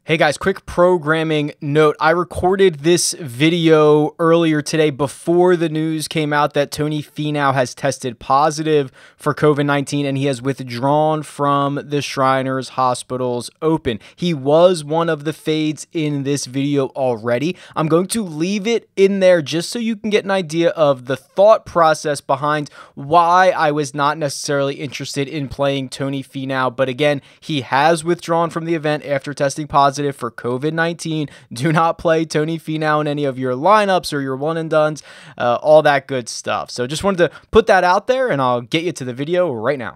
Hey guys, quick programming note. I recorded this video earlier today before the news came out that Tony FINAU has tested positive for COVID-19 and he has withdrawn from the Shriners Hospitals Open. He was one of the fades in this video already. I'm going to leave it in there just so you can get an idea of the thought process behind why I was not necessarily interested in playing Tony FINAU. But again, he has withdrawn from the event after testing positive for COVID-19. Do not play Tony FINAU in any of your lineups or your one and dones, all that good stuff. So just wanted to put that out there, and I'll get you to the video right now.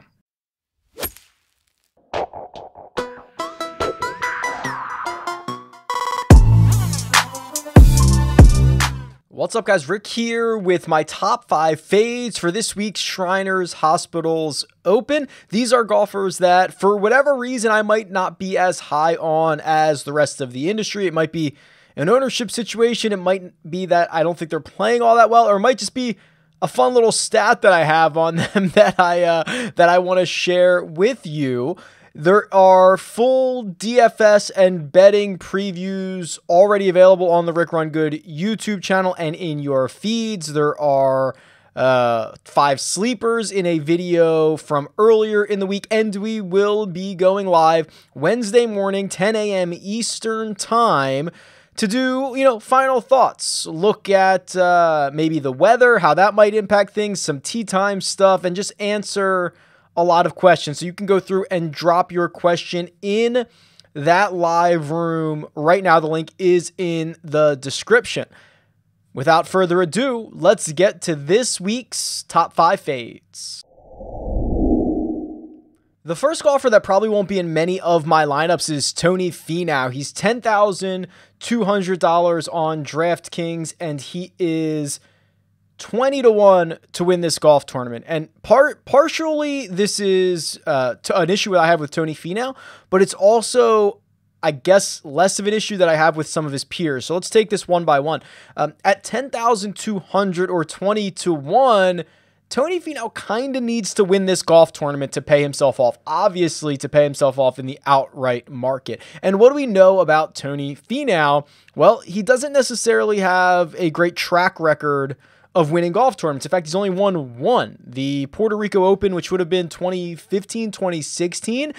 What's up, guys? Rick here with my top 5 fades for this week's Shriners Hospitals Open. These are golfers that, for whatever reason, I might not be as high on as the rest of the industry. It might be an ownership situation. It might be that I don't think they're playing all that well, or it might just be a fun little stat that I have on them that I want to share with you. There are full DFS and betting previews already available on the RickRunGood YouTube channel and in your feeds. There are 5 sleepers in a video from earlier in the week, and we will be going live Wednesday morning, 10 a.m. Eastern time, to do, final thoughts. Look at maybe the weather, how that might impact things, some tee time stuff, and just answer a lot of questions. So you can go through and drop your question in that live room right now. The link is in the description. Without further ado, let's get to this week's top 5 fades. The first golfer that probably won't be in many of my lineups is Tony FINAU. He's $10,200 on DraftKings, and he is 20-1 to win this golf tournament. And partially this is an issue that I have with Tony FINAU, but it's also, I guess, less of an issue that I have with some of his peers. So let's take this one by one. At 10,200 or 20-1, Tony FINAU kind of needs to win this golf tournament to pay himself off. Obviously, to pay himself off in the outright market. And what do we know about Tony FINAU? Well, he doesn't necessarily have a great track record of winning golf tournaments. In fact, he's only won one, the Puerto Rico Open, which would have been 2015, 2016.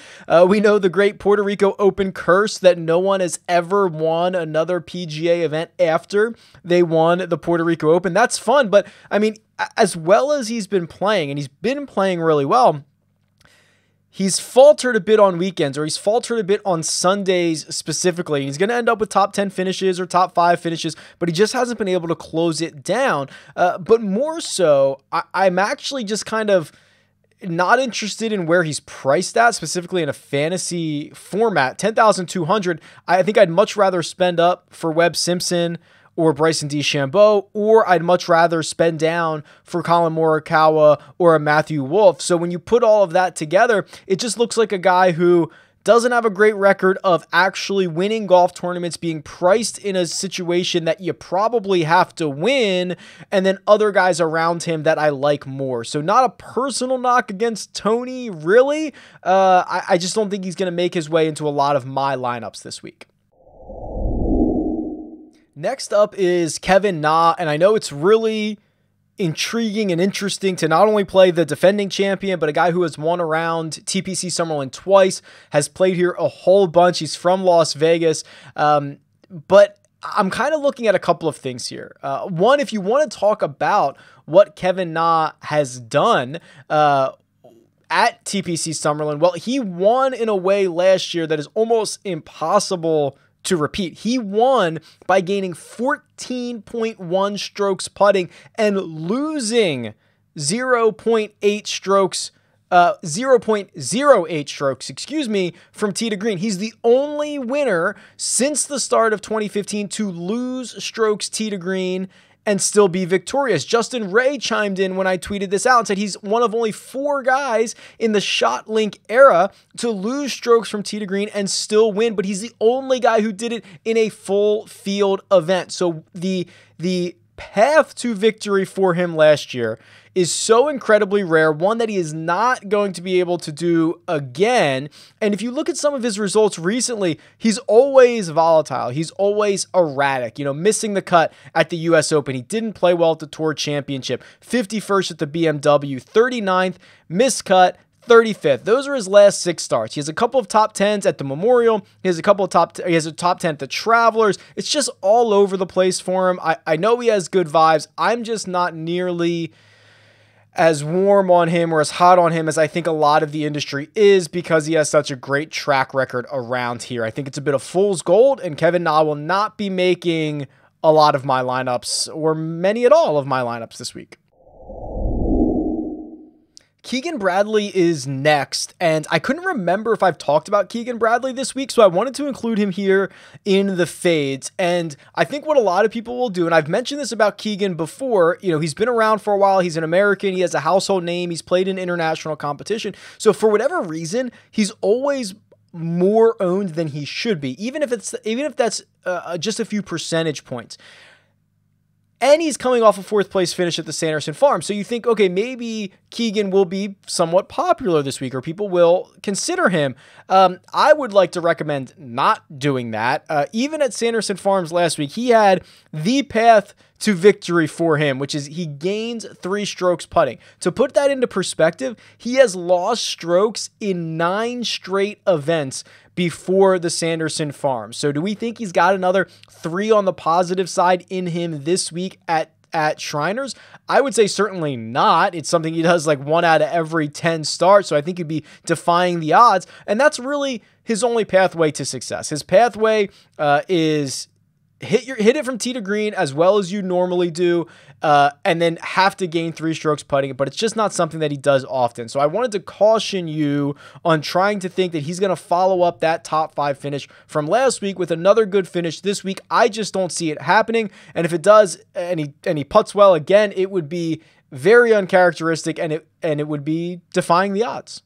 We know the great Puerto Rico Open curse that no one has ever won another PGA event after they won the Puerto Rico Open. That's fun, but I mean, as well as he's been playing, and he's been playing really well, he's faltered a bit on weekends, or he's faltered a bit on Sundays specifically. He's going to end up with top 10 finishes or top 5 finishes, but he just hasn't been able to close it down. But more so, I'm actually just kind of not interested in where he's priced at, specifically in a fantasy format. 10,200, I think I'd much rather spend up for Webb Simpson or Bryson DeChambeau, or I'd much rather spend down for Colin Morikawa or a Matthew Wolff. So when you put all of that together, it just looks like a guy who doesn't have a great record of actually winning golf tournaments, being priced in a situation that you probably have to win, and then other guys around him that I like more. So not a personal knock against Tony, really. I just don't think he's going to make his way into a lot of my lineups this week. Next up is Kevin Na, and I know it's really intriguing and interesting to not only play the defending champion, but a guy who has won around TPC Summerlin twice, has played here a whole bunch. He's from Las Vegas, but I'm kind of looking at a couple of things here. One, if you want to talk about what Kevin Na has done at TPC Summerlin, well, he won in a way last year that is almost impossible to repeat. He won by gaining 14.1 strokes putting and losing 0.08 strokes, 0.08 strokes, from tee to green. He's the only winner since the start of 2015 to lose strokes tee to green and still be victorious. Justin Ray chimed in when I tweeted this out and said he's one of only 4 guys in the ShotLink era to lose strokes from tee to green and still win, but he's the only guy who did it in a full field event. So the path to victory for him last year is so incredibly rare, one that he is not going to be able to do again. And if you look at some of his results recently, he's always volatile. He's always erratic, missing the cut at the US Open. He didn't play well at the Tour Championship, 51st at the BMW, 39th, missed cut, 35th. Those are his last 6 starts. He has a couple of top 10s at the Memorial. He has a top 10 at the Travelers. It's just all over the place for him. I know he has good vibes. I'm just not nearly as warm on him or as hot on him as I think a lot of the industry is, because he has such a great track record around here. I think it's a bit of fool's gold, and Kevin Na will not be making a lot of my lineups, or many at all of my lineups this week. Keegan Bradley is next, and I couldn't remember if I've talked about Keegan Bradley this week, so I wanted to include him here in the fades. And I think what a lot of people will do, and I've mentioned this about Keegan before, he's been around for a while, he's an American, he has a household name, he's played in international competition, so for whatever reason, he's always more owned than he should be, even if that's just a few percentage points. And he's coming off a 4th place finish at the Sanderson Farm. So you think, okay, maybe Keegan will be somewhat popular this week, or people will consider him. I would like to recommend not doing that. Even at Sanderson Farms last week, he had the path to victory for him, which is he gains 3 strokes putting. To put that into perspective, he has lost strokes in 9 straight events before the Sanderson Farm. So do we think he's got another 3 on the positive side in him this week at Shriners? I would say certainly not. It's something he does like 1 out of every 10 starts, so I think he'd be defying the odds, and that's really his only pathway to success. His pathway is hit it from tee to green as well as you normally do, and then have to gain 3 strokes putting it, but it's just not something that he does often. So I wanted to caution you on trying to think that he's going to follow up that top 5 finish from last week with another good finish this week. I just don't see it happening, and if it does, and he putts well again, it would be very uncharacteristic, and it would be defying the odds.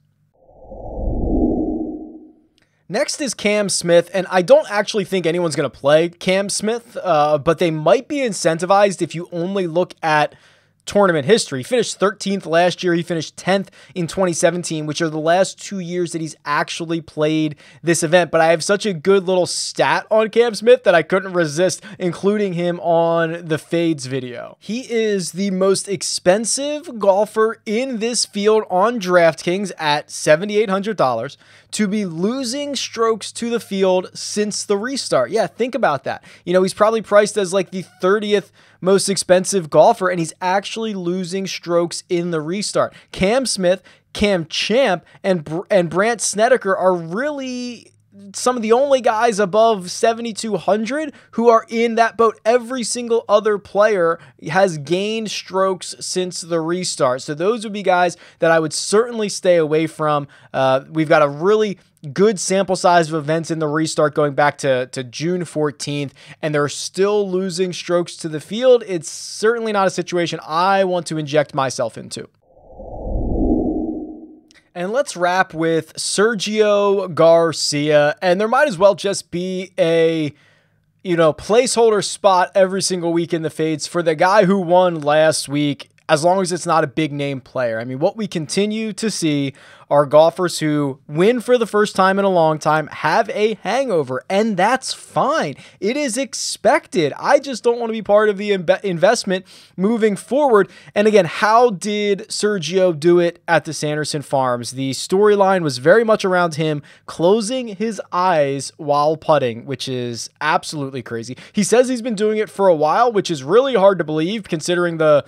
Next is Cam Smith, and I don't actually think anyone's going to play Cam Smith, but they might be incentivized if you only look at tournament history. He finished 13th last year. He finished 10th in 2017, which are the last 2 years that he's actually played this event. But I have such a good little stat on Cam Smith that I couldn't resist including him on the fades video. He is the most expensive golfer in this field on DraftKings at $7,800 to be losing strokes to the field since the restart. Yeah, think about that. He's probably priced as like the 30th most expensive golfer, and he's actually losing strokes in the restart. Cam Smith, Cam Champ, and Brandt Snedeker are really some of the only guys above 7,200 who are in that boat. Every single other player has gained strokes since the restart. So those would be guys that I would certainly stay away from. We've got a really good sample size of events in the restart going back to June 14th, and they're still losing strokes to the field. It's certainly not a situation I want to inject myself into. And let's wrap with Sergio Garcia, and there might as well just be a placeholder spot every single week in the fades for the guy who won last week, as long as it's not a big name player. I mean, what we continue to see are golfers who win for the first time in a long time, have a hangover, and that's fine. It is expected. I just don't want to be part of the investment moving forward. And again, how did Sergio do it at the Sanderson Farms? The storyline was very much around him closing his eyes while putting, which is absolutely crazy. He says he's been doing it for a while, which is really hard to believe considering the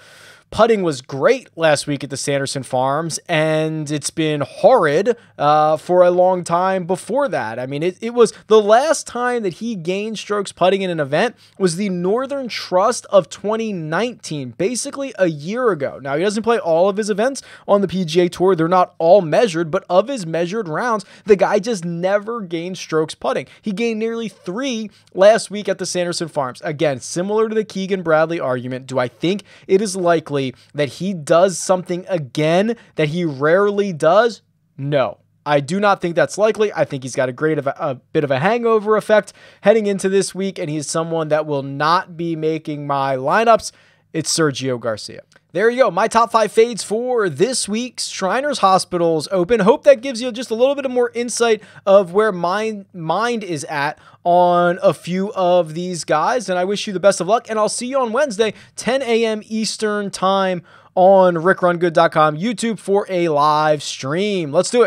putting was great last week at the Sanderson Farms, and it's been horrid for a long time before that. I mean, it was the last time that he gained strokes putting in an event was the Northern Trust of 2019, basically a year ago. Now, he doesn't play all of his events on the PGA Tour. They're not all measured, but of his measured rounds, the guy just never gained strokes putting. He gained nearly 3 last week at the Sanderson Farms. Again, similar to the Keegan Bradley argument, do I think it is likely that he does something again that he rarely does? No, I do not think that's likely. I think he's got a bit of a hangover effect heading into this week, and he's someone that will not be making my lineups. it's Sergio Garcia. There you go. My top 5 fades for this week's Shriners Hospitals Open. Hope that gives you just a little bit more insight of where my mind is at on a few of these guys. And I wish you the best of luck. And I'll see you on Wednesday, 10 a.m. Eastern time on RickRunGood.com YouTube for a live stream. Let's do it.